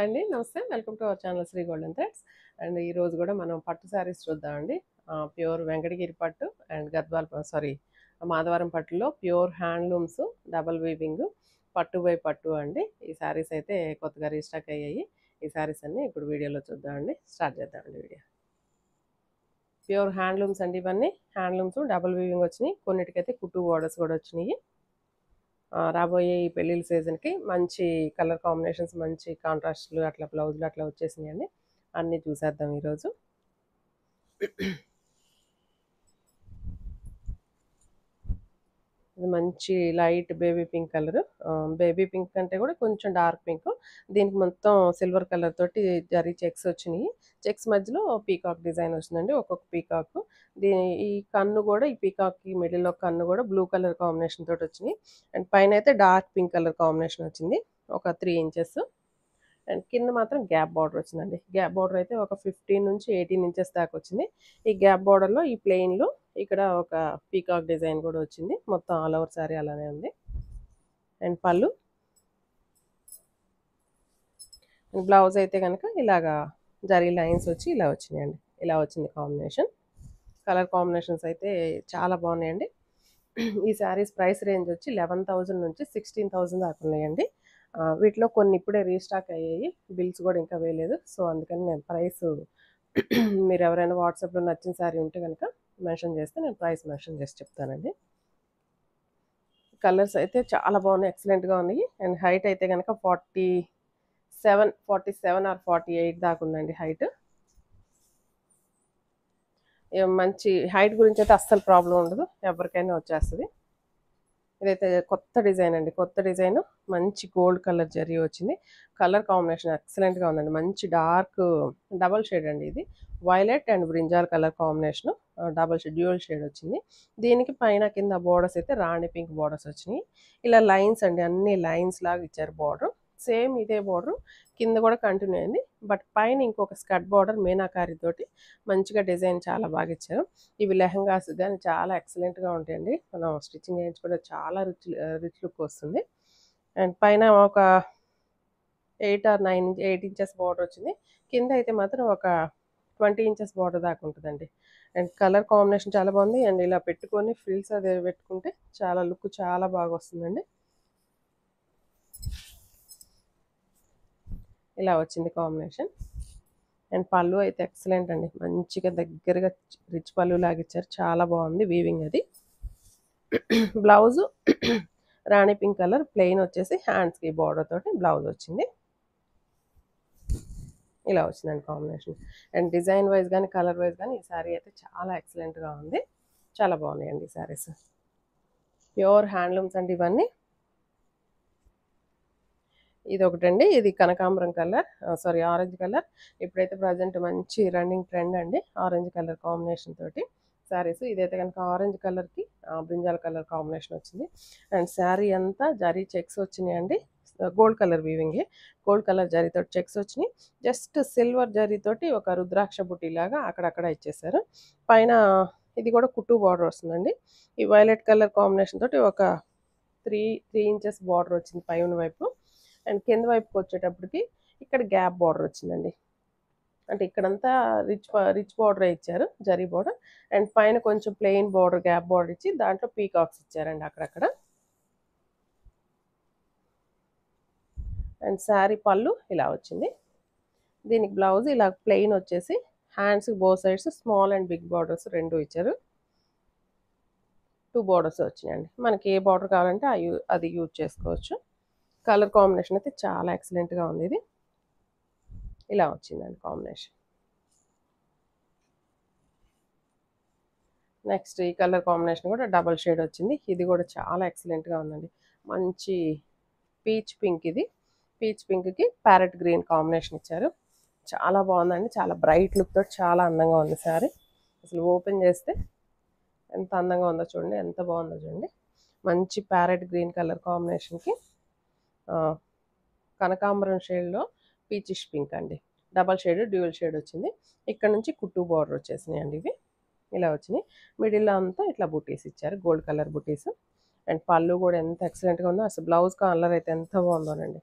Hi అండి, నమస్తే. Welcome to our channel Sri golden threads. And ఈరోజు కూడా మనం పట్టు శారీస్ చూద్దామండి. ప్యూర్ వెంకటగిరి పట్టు అండ్ మాధవరం పట్టులో ప్యూర్ హ్యాండ్లూమ్స్ డబల్ వీవింగ్ పట్టు బై పట్టు అండి. ఈ శారీస్ అయితే కొత్తగా రీస్టాక్ అయ్యాయి. ఈ శారీస్ అన్ని ఇప్పుడు వీడియోలో చూద్దామండి. స్టార్ట్ చేద్దామండి వీడియో. ప్యూర్ హ్యాండ్లూమ్స్ అండి, ఇవన్నీ హ్యాండ్లూమ్స్ డబల్ వీవింగ్ వచ్చినాయి. కొన్నిటికైతే కుట్టు బోర్డర్స్ కూడా వచ్చినాయి. రాబోయే ఈ పెళ్ళిళ్ళ సీజన్కి మంచి కలర్ కాంబినేషన్స్, మంచి కాంట్రాస్ట్లు, అట్లా బ్లౌజులు అట్లా వచ్చేసినాయండి. అన్నీ చూసేద్దాం ఈరోజు. ఇది మంచి light baby pink colour. Baby pink అంటే కూడా కొంచెం డార్క్ పింక్. దీనికి మొత్తం సిల్వర్ కలర్ తోటి జరీ చెక్స్ వచ్చినాయి. చెక్స్ మధ్యలో పీకాక్ డిజైన్ వచ్చిందండి, ఒక్కొక్క పీకాక్. ఈ కన్ను కూడా, ఈ పీకాక్ మిడిల్లో కన్ను కూడా బ్లూ కలర్ కాంబినేషన్ తోటి వచ్చినాయి. అండ్ పైన అయితే డార్క్ పింక్ కలర్ కాంబినేషన్ వచ్చింది, ఒక 3 ఇంచెస్. అండ్ కింద మాత్రం గ్యాప్ బార్డర్ వచ్చిందండి. గ్యాప్ బార్డర్ అయితే ఒక 15 నుంచి 18 ఇంచెస్ దాకా వచ్చింది. ఈ గ్యాప్ బార్డర్లో ఈ ప్లెయిన్లో ఇక్కడ ఒక పీకాక్ డిజైన్ కూడా వచ్చింది. మొత్తం ఆల్ ఓవర్ శారీ అలానే ఉంది. అండ్ పళ్ళు, అండ్ బ్లౌజ్ అయితే కనుక ఇలాగా జరీ లైన్స్ వచ్చి ఇలా వచ్చినాయండి. ఇలా వచ్చింది కాంబినేషన్. కలర్ కాంబినేషన్స్ అయితే చాలా బాగున్నాయండి. ఈ శారీస్ ప్రైస్ రేంజ్ వచ్చి 11,000 నుంచి 16,000 దాకా ఉన్నాయండి. వీటిలో కొన్ని ఇప్పుడే రీస్టాక్ అయ్యాయి, బిల్స్ కూడా ఇంకా వేయలేదు. సో అందుకని నేను ప్రైస్ మీరు ఎవరైనా వాట్సాప్లో నచ్చిన శారీ ఉంటే కనుక మెన్షన్ చేస్తే నేను ప్రైస్ మెన్షన్ చేసి చెప్తానండి. కలర్స్ అయితే చాలా బాగున్నాయి, ఎక్సలెంట్గా ఉన్నాయి. అండ్ హైట్ అయితే కనుక 47 ఆర్ 48 దాకా ఉందండి హైట్. మంచి హైట్ గురించి అయితే అస్సలు ప్రాబ్లం ఉండదు, ఎవరికైనా వచ్చేస్తుంది. ఇదైతే కొత్త డిజైన్ అండి, కొత్త డిజైన్. మంచి గోల్డ్ కలర్ జరీ వచ్చింది. కలర్ కాంబినేషన్ ఎక్సలెంట్గా ఉందండి. మంచి డార్క్ డబల్ షేడ్ అండి. ఇది violet and brinjal colour combination, double shade, dual shade వచ్చింది. దీనికి పైన కింద బోర్డర్స్ అయితే రాణి పింక్ బోర్డర్స్ వచ్చినాయి. ఇలా లైన్స్ అండి, అన్ని లైన్స్ లాగా ఇచ్చారు బార్డర్. సేమ్ ఇదే బార్డర్ కింద కూడా కంటిన్యూ అయింది. బట్ పైన ఇంకొక స్కర్ట్ బార్డర్ మీనాకారి తోటి మంచిగా డిజైన్ చాలా బాగా ఇచ్చారు. ఇవి లెహంగాస్ కానీ చాలా ఎక్సలెంట్గా ఉంటాయండి. మనం స్టిచ్చింగ్ చేయించుకుంటే చాలా రిచ్ లుక్ వస్తుంది. అండ్ పైన ఒక 8 ఇంచెస్ బార్డర్ వచ్చింది. కింద అయితే మాత్రం ఒక 20 ఇంచెస్ బార్డర్ దాకా ఉంటుందండి. అండ్ కలర్ కాంబినేషన్ చాలా బాగుంది. అండ్ ఇలా పెట్టుకొని ఫ్రిల్స్ అది పెట్టుకుంటే చాలా లుక్ చాలా బాగా వస్తుందండి. ఇలా వచ్చింది కాంబినేషన్. అండ్ పళ్ళు అయితే ఎక్సలెంట్ అండి, మంచిగా దగ్గరగా రిచ్ పళ్ళు లాగిచ్చారు, చాలా బాగుంది వీవింగ్ అది. బ్లౌజు రాణి పింక్ కలర్ ప్లెయిన్ వచ్చేసి హ్యాండ్స్కి బార్డర్ తోటి బ్లౌజ్ వచ్చింది. ఇలా వచ్చిందండి కాంబినేషన్. అండ్ డిజైన్ వైజ్ కానీ కలర్ వైజ్ కానీ ఈ శారీ అయితే చాలా ఎక్సలెంట్గా ఉంది, చాలా బాగున్నాయండి ఈ శారీస్. ప్యూర్ హ్యాండ్లూమ్స్ అండి ఇవన్నీ. ఇది ఒకటండి, ఇది కనకాంబరం కలర్, ఆరెంజ్ కలర్. ఇప్పుడైతే ప్రజెంట్ మంచి రన్నింగ్ ట్రెండ్ అండి, ఆరెంజ్ కలర్ కాంబినేషన్ తోటి శారీస్. ఇదైతే కనుక ఆరెంజ్ కలర్కి బ్రింజాల్ కలర్ కాంబినేషన్ వచ్చింది. అండ్ శారీ అంతా జరీ చెక్స్ వచ్చినాయండి, gold colour weaving, gold colour జరీతో చెక్స్ వచ్చినాయి. జస్ట్ సిల్వర్ జరీతోటి ఒక రుద్రాక్ష బుట్టి లాగా అక్కడక్కడ ఇచ్చేసారు. పైన ఇది కూడా కుట్టు బార్డర్ వస్తుందండి. ఈ వైలెట్ కలర్ కాంబినేషన్ తోటి ఒక 3 ఇంచెస్ బార్డర్ వచ్చింది పైన వైపు. అండ్ కింద వైపుకి వచ్చేటప్పటికి ఇక్కడ గ్యాప్ బార్డర్ వచ్చిందండి. అంటే ఇక్కడంతా రిచ్ బార్డర్ ఇచ్చారు, జరీ బార్డర్. అండ్ పైన కొంచెం ప్లెయిన్ బార్డర్, గ్యాప్ బార్డర్ ఇచ్చి దాంట్లో పీకాక్స్ ఇచ్చారండి అక్కడక్కడ. అండ్ శారీ పళ్ళు ఇలా వచ్చింది. దీనికి బ్లౌజ్ ఇలా ప్లెయిన్ వచ్చేసి hands both sides small and big borders రెండు ఇచ్చారు. 2 బార్డర్స్ వచ్చినాయండి. మనకి ఏ బార్డర్ కావాలంటే అది యూజ్ చేసుకోవచ్చు. కలర్ కాంబినేషన్ అయితే చాలా ఎక్సలెంట్గా ఉంది. ఇది ఇలా వచ్చిందండి కాంబినేషన్. నెక్స్ట్ ఈ కలర్ కాంబినేషన్ కూడా డబల్ షేడ్ వచ్చింది. ఇది కూడా చాలా ఎక్సలెంట్గా ఉందండి. మంచి పీచ్ పింక్, ఇది పీచ్ పింక్కి ప్యారెట్ గ్రీన్ కాంబినేషన్ ఇచ్చారు. చాలా బాగుందండి, చాలా బ్రైట్ లుక్ తోటి చాలా అందంగా ఉంది శారీ. అసలు ఓపెన్ చేస్తే ఎంత అందంగా ఉందో చూడండి, ఎంత బాగుందో చూడండి. మంచి ప్యారెట్ గ్రీన్ కలర్ కాంబినేషన్కి కనకాంబరం షేడ్లో పీచిష్ పింక్ అండి, డబల్ షేడ్ డ్యూయల్ షేడ్ వచ్చింది. ఇక్కడ నుంచి కుట్టు బార్డర్ వచ్చేసినాయి అండి. ఇవి ఇలా వచ్చినాయి. మిడిల్లో అంతా ఇట్లా బుటీస్ ఇచ్చారు, గోల్డ్ కలర్ బుటీస్. అండ్ పళ్ళు కూడా ఎంత ఎక్సలెంట్గా ఉందో, అసలు బ్లౌజ్ కలర్ అయితే ఎంత బాగుందోనండి.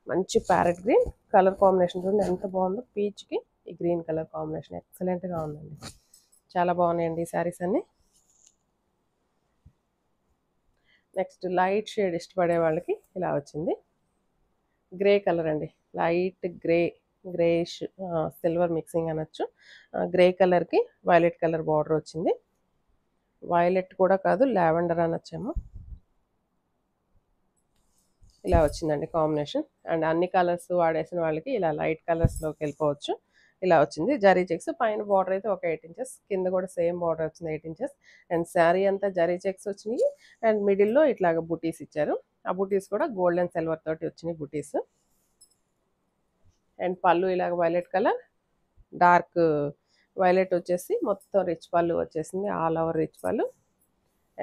మంచి ప్యారెట్ గ్రీన్ కలర్ కాంబినేషన్ చూడండి ఎంత బాగుందో, పీచ్కి ఈ గ్రీన్ కలర్ కాంబినేషన్ ఎక్సలెంట్గా ఉందండి. చాలా బాగున్నాయండి ఈ శారీస్ అన్నీ. నెక్స్ట్ లైట్ షేడ్ ఇష్టపడే వాళ్ళకి ఇలా వచ్చింది. గ్రే కలర్ అండి, లైట్ గ్రేష్ సిల్వర్ మిక్సింగ్ అనొచ్చు. గ్రే కలర్కి వైలెట్ కలర్ బార్డర్ వచ్చింది. వైలెట్ కూడా కాదు, లావెండర్ అనొచ్చేమో. ఇలా వచ్చిందండి కాంబినేషన్. అండ్ అన్ని కలర్స్ వాడేసిన వాళ్ళకి ఇలా లైట్ కలర్స్లోకి వెళ్ళిపోవచ్చు. ఇలా వచ్చింది జరీ చెక్స్. పైన బార్డర్ అయితే ఒక 8 ఇంచెస్, కింద కూడా సేమ్ బార్డర్ వచ్చింది 8 ఇంచెస్. అండ్ శారీ అంతా జరీ చెక్స్ వచ్చినాయి. అండ్ మిడిల్లో ఇట్లాగ బుటీస్ ఇచ్చారు. ఆ బుటీస్ కూడా గోల్డ్ అండ్ సిల్వర్ తోటి వచ్చినాయి బుటీస్. అండ్ పళ్ళు ఇలాగ వైలెట్ కలర్, డార్క్ వైలెట్ వచ్చేసి మొత్తం రిచ్ పళ్ళు వచ్చేసింది, ఆల్ ఓవర్ రిచ్ పళ్ళు.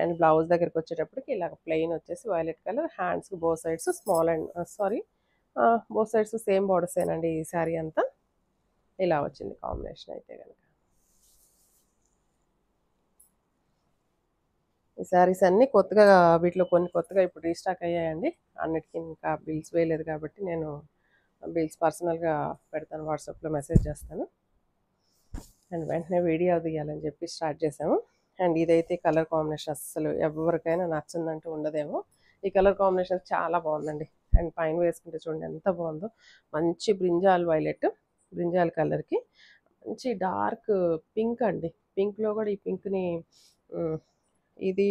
అండ్ బ్లౌజ్ దగ్గరికి వచ్చేటప్పటికి ఇలాగ ప్లెయిన్ వచ్చేసి వైలెట్ కలర్. హ్యాండ్స్కి both sides small and both sides same బార్డర్సేనండి ఈ శారీ అంతా. ఇలా వచ్చింది కాంబినేషన్ అయితే కనుక. ఈ శారీస్ అన్నీ కొత్తగా, వీటిలో కొన్ని కొత్తగా ఇప్పుడు రీస్టాక్ అయ్యాయండి. అన్నిటికీ ఇంకా బిల్స్ వేయలేదు కాబట్టి నేను బిల్స్ పర్సనల్గా పెడతాను, వాట్సాప్లో మెసేజ్ చేస్తాను. అండ్ వెంటనే వీడియో తీయాలని చెప్పి స్టార్ట్ చేసాము. అండ్ ఇదైతే కలర్ కాంబినేషన్ అస్సలు ఎవరికైనా నచ్చిందంటూ ఉండదేమో. ఈ కలర్ కాంబినేషన్ చాలా బాగుందండి. అండ్ పైన వేసుకుంటే చూడండి ఎంత బాగుందో. మంచి బ్రింజాల్ కలర్కి మంచి డార్క్ పింక్ అండి. పింక్లో కూడా ఈ పింక్ని ఇది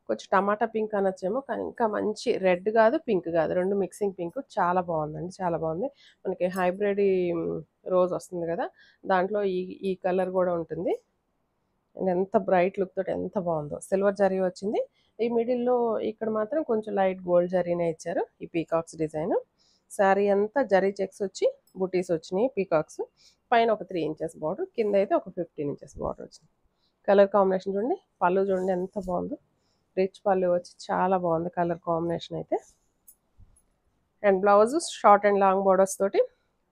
కొంచెం టమాటా పింక్ అనొచ్చేమో, కానీ ఇంకా మంచి రెడ్ కాదు పింక్ కాదు, రెండు మిక్సింగ్ పింక్. చాలా బాగుందండి, చాలా బాగుంది. మనకి హైబ్రిడ్ రోజ్ వస్తుంది కదా, దాంట్లో ఈ కలర్ కూడా ఉంటుంది. ఎంత బ్రైట్ లుక్ తోటి ఎంత బాగుందో. సిల్వర్ జరీ వచ్చింది. ఈ మిడిల్లో ఇక్కడ మాత్రం కొంచెం లైట్ గోల్డ్ జరీనే ఇచ్చారు, ఈ పీకాక్స్ డిజైన్. శారీ అంతా జరీ చెక్స్ వచ్చి బుటీస్ వచ్చినాయి పీకాక్స్. పైన ఒక 3 ఇంచెస్ బార్డర్, కింద అయితే ఒక 15 ఇంచెస్ బార్డర్ వచ్చింది. కలర్ కాంబినేషన్ చూడండి, పళ్ళు చూడండి ఎంత బాగుందో. రిచ్ పళ్ళు వచ్చి చాలా బాగుంది కలర్ కాంబినేషన్ అయితే. And blouse short and long borders తోటి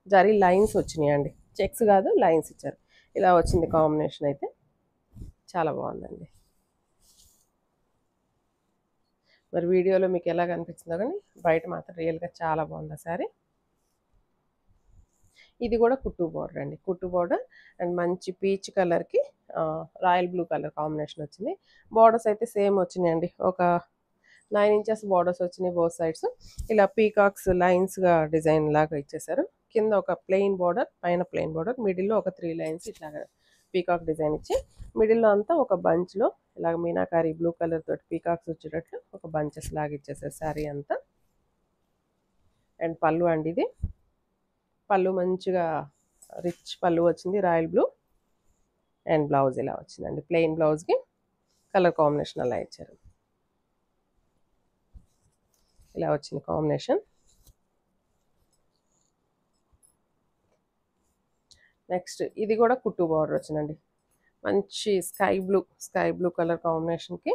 జరీ లైన్స్ వచ్చినాయి అండి, చెక్స్ కాదు లైన్స్ ఇచ్చారు. ఇలా వచ్చింది కాంబినేషన్ అయితే చాలా బాగుందండి. మరి వీడియోలో మీకు ఎలా కనిపించిందో కానీ బయట మాత్రం రియల్గా చాలా బాగుంది ఆ శారీ. ఇది కూడా కుట్టు బార్డర్ అండి, కుట్టు బార్డర్. అండ్ మంచి పీచ్ కలర్కి రాయల్ బ్లూ కలర్ కాంబినేషన్ వచ్చింది. బార్డర్స్ అయితే సేమ్ వచ్చినాయండి, ఒక 9 ఇంచెస్ బార్డర్స్ వచ్చినాయి బోత్ సైడ్స్. ఇలా పీకాక్స్ లైన్స్గా డిజైన్ లాగా ఇచ్చేసారు. కింద ఒక ప్లెయిన్ బార్డర్, పైన ప్లెయిన్ బార్డర్, మిడిల్లో ఒక 3 లైన్స్ ఇట్లాగా పీకాక్ డిజైన్ ఇచ్చి, మిడిల్లో అంతా ఒక బంచ్లో ఇలాగ మీనాకారి బ్లూ కలర్ తోటి పీకాక్స్ వచ్చేటట్లు ఒక బంచెస్ లాగా ఇచ్చేసారు శారీ అంతా. అండ్ పళ్ళు అండి, ఇది పళ్ళు మంచిగా రిచ్ పళ్ళు వచ్చింది రాయల్ బ్లూ. అండ్ బ్లౌజ్ ఇలా వచ్చిందండి, ప్లెయిన్ బ్లౌజ్కి కలర్ కాంబినేషన్ అలా ఇచ్చారు. ఇలా వచ్చింది కాంబినేషన్. నెక్స్ట్ ఇది కూడా కుట్టు బార్డర్ వచ్చిందండి, మంచి స్కై బ్లూ కలర్ కాంబినేషన్కి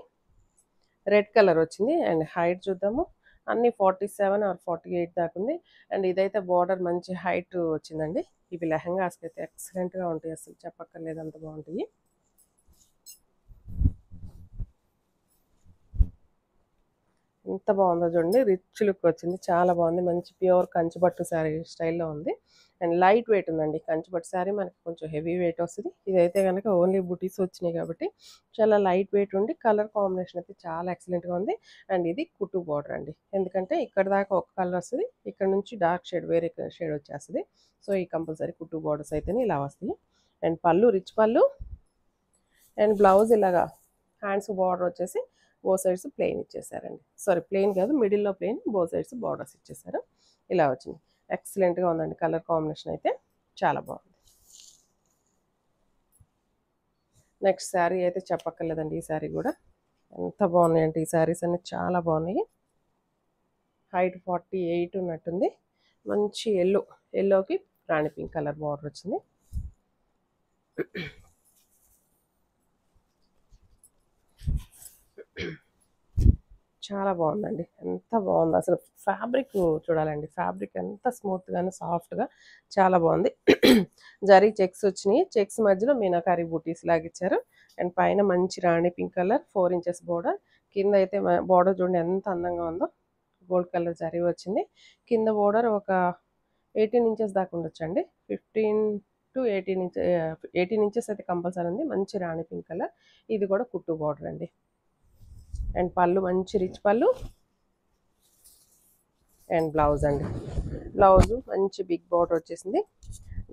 రెడ్ కలర్ వచ్చింది. అండ్ హైట్ చూద్దాము, అన్ని 47 ఆర్ 48 దాకా ఉంది. అండ్ ఇదైతే బార్డర్ మంచి హైట్ వచ్చిందండి. ఇవి లెహంగాస్కి అయితే ఎక్సలెంట్గా ఉంటాయి, అసలు చెప్పక్కర్లేదు అంత బాగుంటాయి. ఎంత బాగుందో చూడండి, రిచ్ లుక్ వచ్చింది, చాలా బాగుంది. మంచి ప్యూర్ కంచిపట్టు శారీ స్టైల్లో ఉంది. అండ్ లైట్ వెయిట్ ఉందండి. కంచిపట్టు శారీ మనకి కొంచెం హెవీ వెయిట్ వస్తుంది, ఇదైతే కనుక ఓన్లీ బుటీస్ వచ్చినాయి కాబట్టి చాలా లైట్ వెయిట్ ఉండి కలర్ కాంబినేషన్ అయితే చాలా ఎక్సలెంట్గా ఉంది. అండ్ ఇది కుట్టు బార్డర్ అండి, ఎందుకంటే ఇక్కడ దాకా ఒక కలర్ వస్తుంది, ఇక్కడ నుంచి డార్క్ షేడ్ వేరే షేడ్ వచ్చేస్తుంది. సో ఈ కంపల్సరీ కుట్టు బార్డర్స్ అయితేనే ఇలా వస్తాయి. అండ్ పళ్ళు రిచ్ పళ్ళు. అండ్ బ్లౌజ్ ఇలాగా హ్యాండ్స్ బార్డర్ వచ్చేసి both sides plain ఇచ్చేసారండి. Sorry plain కాదు, మిడిల్లో ప్లెయిన్, బో సైడ్స్ బార్డర్స్ ఇచ్చేసారు. ఇలా వచ్చింది, ఎక్సలెంట్గా ఉందండి కలర్ కాంబినేషన్ అయితే చాలా బాగుంది. నెక్స్ట్ శారీ అయితే చెప్పక్కర్లేదండి, ఈ శారీ కూడా ఎంత బాగున్నాయంటే ఈ శారీస్ అన్ని చాలా బాగున్నాయి. హైట్ 48 ఉన్నట్టుంది. మంచి ఎల్లోకి రాణి పింక్ కలర్ బార్డర్ వచ్చింది. చాలా బాగుందండి, ఎంత బాగుంది అసలు. ఫ్యాబ్రిక్ చూడాలండి, ఫ్యాబ్రిక్ ఎంత స్మూత్గాను సాఫ్ట్గా చాలా బాగుంది. జరీ చెక్స్ వచ్చినాయి, చెక్స్ మధ్యలో మీనాకారి బూటీస్ లాగా ఇచ్చారు. అండ్ పైన మంచి రాణి పింక్ కలర్ 4 ఇంచెస్ బోర్డర్. కింద అయితే బోర్డర్ చూడండి ఎంత అందంగా ఉందో, గోల్డ్ కలర్ జరీ వచ్చింది. కింద బోర్డర్ ఒక 18 ఇంచెస్ దాకా ఉండొచ్చండి. 15 టు 18 ఇంచెస్ అయితే కంపల్సరీ ఉంది. మంచి రాణి పింక్ కలర్. ఇది కూడా కుట్టు బార్డర్ అండి. అండ్ పళ్ళు మంచి రిచ్ పళ్ళు అండ్ బ్లౌజ్ అండి. బ్లౌజు మంచి బిగ్ బార్డర్ వచ్చేసింది.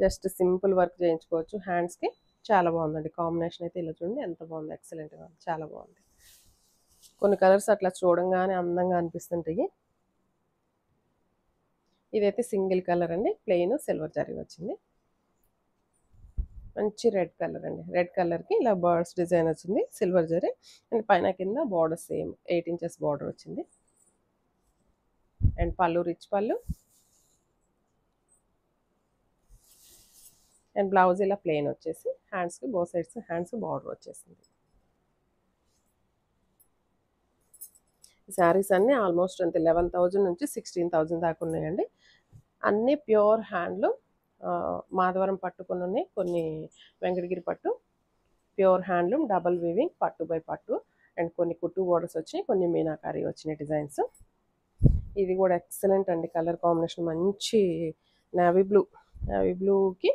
జస్ట్ సింపుల్ వర్క్ చేయించుకోవచ్చు హ్యాండ్స్కి. చాలా బాగుందండి కాంబినేషన్ అయితే. ఇలా చూడండి ఎంత బాగుంది, ఎక్సలెంట్గా ఉంది, చాలా బాగుంది. కొన్ని కలర్స్ అట్లా చూడంగానే అందంగా అనిపిస్తుంటాయి. ఇదైతే సింగిల్ కలర్ అండి, ప్లెయిన్ సిల్వర్ జరీ వచ్చింది. మంచి రెడ్ కలర్ అండి. రెడ్ కలర్కి ఇలా బర్డ్స్ డిజైన్ వచ్చింది, సిల్వర్ జరీ. అండ్ పైన కింద బార్డర్ సేమ్ 8 ఇంచెస్ బార్డర్ వచ్చింది. అండ్ పళ్ళు రిచ్ పళ్ళు అండ్ బ్లౌజ్ ఇలా ప్లెయిన్ వచ్చేసి హ్యాండ్స్కి బో సైడ్స్ హ్యాండ్స్ బార్డర్ వచ్చేసింది. శారీస్ అన్నీ ఆల్మోస్ట్ అంతే 11,000 నుంచి 16,000 దాకా ఉన్నాయండి. అన్నీ ప్యూర్ హ్యాండ్లూమ్. మాధవరం పట్టు కొన్ని ఉన్నాయి, కొన్ని వెంకటగిరి పట్టు. ప్యూర్ హ్యాండ్లూమ్ డబల్ వీవింగ్ పట్టు బై పట్టు. అండ్ కొన్ని కుట్టు బోర్డర్స్ వచ్చినాయి, కొన్ని మీనాకారి వచ్చినాయి డిజైన్స్. ఇది కూడా ఎక్సలెంట్ అండి కలర్ కాంబినేషన్. మంచి నేవీ బ్లూకి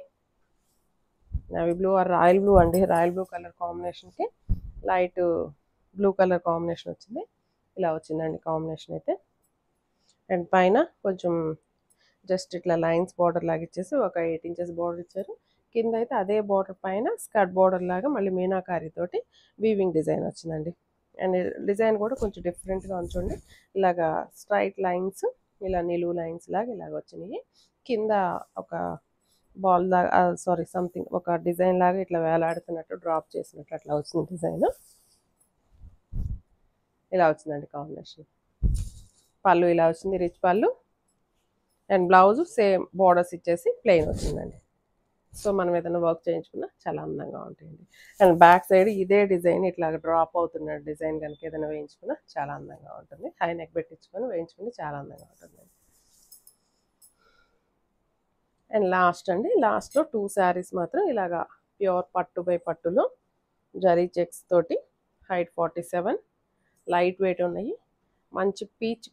navy blue or royal blue అండి. రాయల్ బ్లూ కలర్ కాంబినేషన్కి లైట్ బ్లూ కలర్ కాంబినేషన్ వచ్చింది. ఇలా వచ్చిందండి కాంబినేషన్ అయితే. అండ్ పైన కొంచెం జస్ట్ ఇట్లా లైన్స్ బార్డర్ లాగా ఇచ్చేసి ఒక 8 ఇంచెస్ బార్డర్ ఇచ్చారు. కింద అయితే అదే బార్డర్ పైన స్కర్ట్ బార్డర్ లాగా మళ్ళీ మీనాకారి తోటి వీవింగ్ డిజైన్ వచ్చిందండి. అండ్ డిజైన్ కూడా కొంచెం డిఫరెంట్గా ఉంచండి. ఇలాగా స్ట్రైట్ లైన్స్, ఇలా నిలువు లైన్స్ లాగా ఇలాగ వచ్చినాయి. కింద ఒక బాల్ లాగా సంథింగ్ ఒక డిజైన్ లాగా ఇట్లా వేలాడుతున్నట్టు డ్రాప్ చేసినట్టు అట్లా వచ్చింది డిజైన్. ఇలా వచ్చిందండి కాంబినేషన్. పళ్ళు ఇలా వచ్చింది రిచ్ పళ్ళు. అండ్ బ్లౌజ్ సేమ్ బార్డర్స్ ఇచ్చేసి ప్లెయిన్ వచ్చిందండి. సో మనం ఏదైనా వర్క్ చేయించుకున్నా చాలా అందంగా ఉంటాయండి. అండ్ బ్యాక్ సైడ్ ఇదే డిజైన్ ఇట్లా డ్రాప్ అవుతున్న డిజైన్ కనుక ఏదైనా వేయించుకున్నా చాలా అందంగా ఉంటుంది. హై నెక్ పెట్టించుకొని వేయించుకుంటే చాలా అందంగా ఉంటుంది. అండ్ లాస్ట్ అండి, లాస్ట్లో 2 శారీస్ మాత్రం ఇలాగా ప్యూర్ పట్టు బై పట్టులో జరీ చెక్స్ తోటి హైట్ 47 లైట్ వెయిట్ ఉన్నాయి. మంచి పీచ్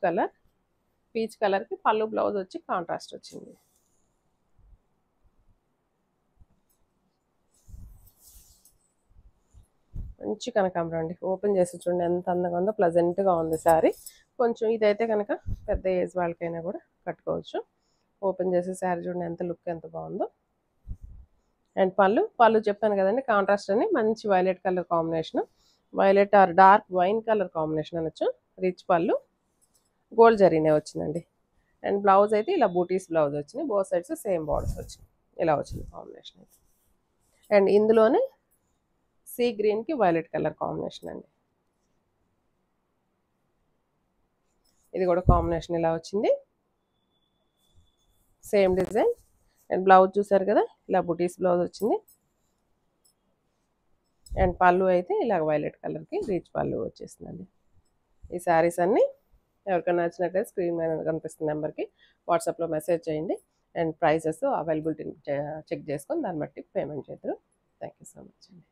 కలర్కి పళ్ళు బ్లౌజ్ వచ్చి కాంట్రాస్ట్ వచ్చింది. మంచి కనకాంబరం అండి. ఓపెన్ చేసి చూడండి ఎంత అందంగా ఉందో, ప్లజెంట్గా ఉంది శారీ. కొంచెం ఇదైతే కనుక పెద్ద ఏజ్ వాళ్ళకైనా కూడా కట్టుకోవచ్చు. ఓపెన్ చేసే శారీ చూడండి ఎంత లుక్ ఎంత బాగుందో. అండ్ పళ్ళు చెప్పాను కదండి కాంట్రాస్ట్ అని మంచి violet colour combination. Violet or dark wine colour combination అనొచ్చు. రిచ్ పళ్ళు గోల్డ్ జరీనే వచ్చిందండి. అండ్ బ్లౌజ్ అయితే ఇలా బూటీస్ బ్లౌజ్ వచ్చింది. బోత్ సైడ్స్ సేమ్ బార్డర్స్ వచ్చింది. ఇలా వచ్చింది కాంబినేషన్ అయితే. అండ్ ఇందులోనే సీ గ్రీన్కి వైలెట్ కలర్ కాంబినేషన్ అండి. ఇది కూడా కాంబినేషన్ ఇలా వచ్చింది, సేమ్ డిజైన్. అండ్ బ్లౌజ్ చూసారు కదా ఇలా బుటీస్ బ్లౌజ్ వచ్చింది. అండ్ పళ్ళు అయితే ఇలా వైలెట్ కలర్కి రిచ్ పళ్ళు వచ్చేసిందండి. ఈ శారీస్ అన్నీ ఎవరికైనా నచ్చినట్లయితే స్క్రీన్ మీద కనిపిస్తున్న నెంబర్కి వాట్సాప్లో మెసేజ్ చేయండి. అండ్ ప్రైసెస్ అవైలబిలిటీ చెక్ చేసుకొని దాన్ని బట్టి పేమెంట్ చేద్దరు. థ్యాంక్ యూ సో మచ్ అండి.